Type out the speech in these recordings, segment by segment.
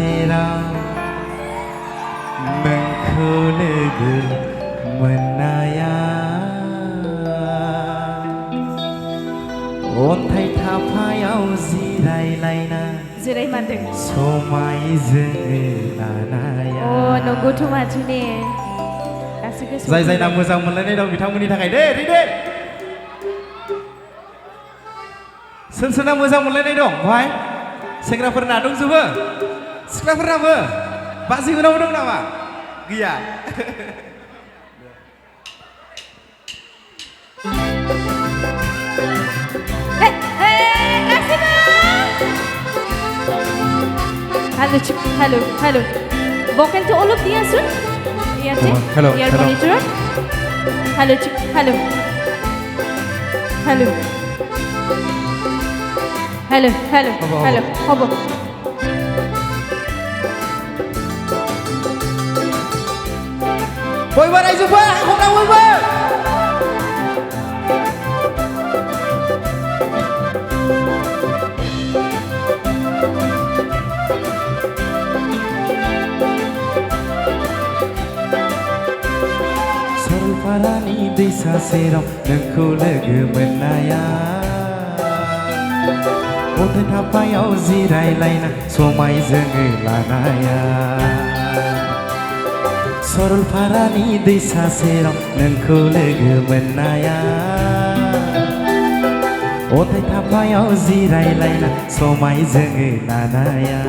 सेराव नोंखौ लोगो मोननाया अन्थाइ थाफायाव जिरायलायना समाय जोङो लानाया नंगौथ' माथो ने जाय जायना मोजां मोनलायनाय दं बिथांमोननि थाखाय दे रेडि सोर सोरना मोजां मोनलायनाय दं भाई सेंग्राफोरना दंजोबो सिख्लाफोरनाबो बाजैफोरनाबो दं नामा गैया Hello, hello. Vocal to all of the answer. Hello, ear hello. monitor. Hello, hello. Hello. Hello, hello, hello. Hobo. Boy, what is it? Hold on, boy. Sorolparani Dwisa Serao nोंखौ लोगो मोननाया अन्थाइ थाफायाव जिरायलायना समाय जोङो लानाया Sorolparani Dwisa Serao नोंखौ लोगो मोननाया अन्थाइ थाफायाव जिरायलायना समाय जोङो लानाया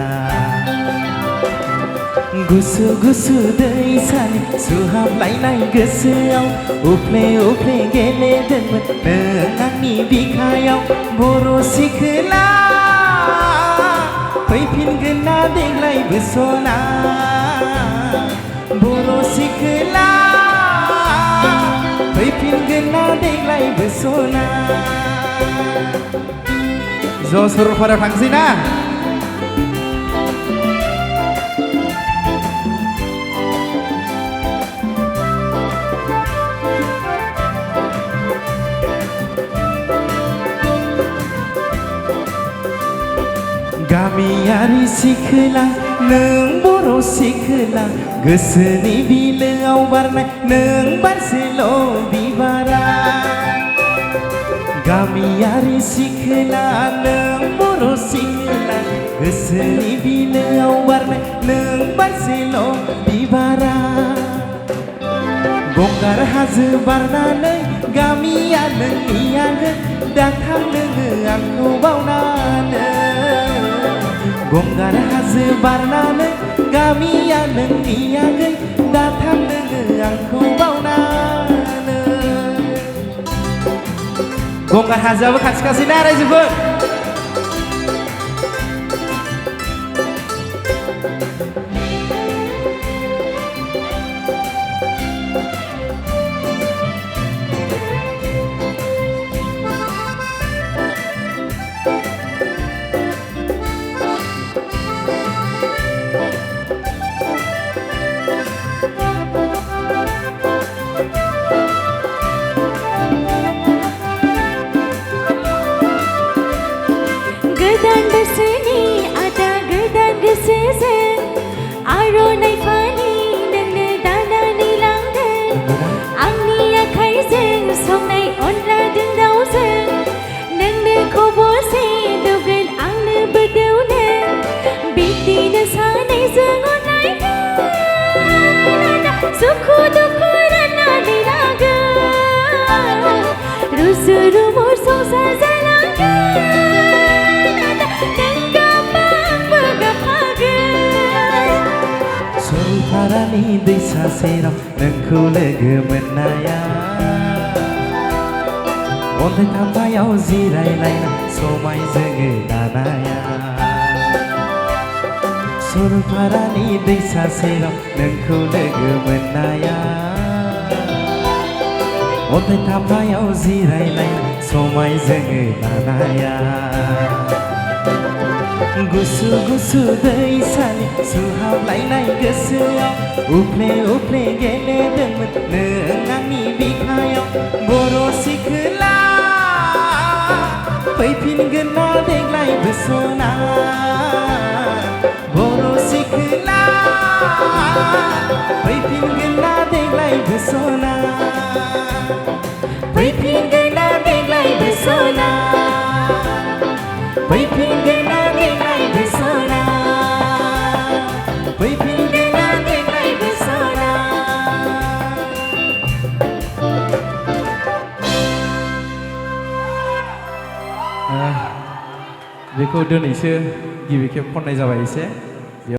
गुसु गुसु दैसानि सुहाबलायनाय गोसोआव उफ्ले उफ्ले गेलेदोंमोन नों आंनि बिखायाव बर' सिखोला फैफिनगोन ना देग्लायबो सना बर' सिखोला फैफिनगोन ना देग्लायबो सना ज' सरलपारायाव थांसै ना गामियारि सिखोला नों बर' सिखोला गोसोनि बिलोआव बारनाय नों बारसेल' बिबारा गामियारि सिखोला नों बर' सिखोला गोसोनि बिलोआव बारनाय नों बारसेल' बिबारा गंगार हाजो बारनानै गामिया नोंनि आगोल दाथां नोङो आंखौ बावनानै गंगार हाजो बारनानै गामिया नोंनि आगोल दाथां नोङो आंखौ बावनानै गंगार हाजोआबो खाथि खाथिना रायजोफोर गोदान बोसोरनि आदा गोदान गोसोजों आर'नाइ फालि नोंनो दानानै लांदों आंनि आखाइजों संनाय अनलाजों दाउजों नोंनो खब'से दौगोन आंनोबो दौनो बिदिनो सानैजों अनलायगोन सुखु दुखु राननानै लागोन रुजु रुमु संसार जालांगोन Sorolparani Dwisa Serao नोंखौ लोगो मोननाया अन्थाइ थाफायाव जिरायलायना समाय जोङो लानाया Sorolparani Dwisa Serao नोंखौ लोगो मोननाया अन्थाइ थाफायाव जिरायलायना समाय जोङो लानाया गुसु गुसु दैसानि सुहाबलायनाय गोसोआव उफ्ले उफ्ले गेलेदोंमोन नों आंनि बिखायाव बर' सिखोला फैफिनगोन ना देग्लायबो सना बर' सिखोला फैफिनगोन ना देग्लायबो सना फैफिनगोन ना देग्लायबो सना फैफिनगोन ना देग्लायबो सना फैफिनगोन ना देग्लायबो सना बेखौ दिनैसो गिबि खेब खननाय जाबाय एसे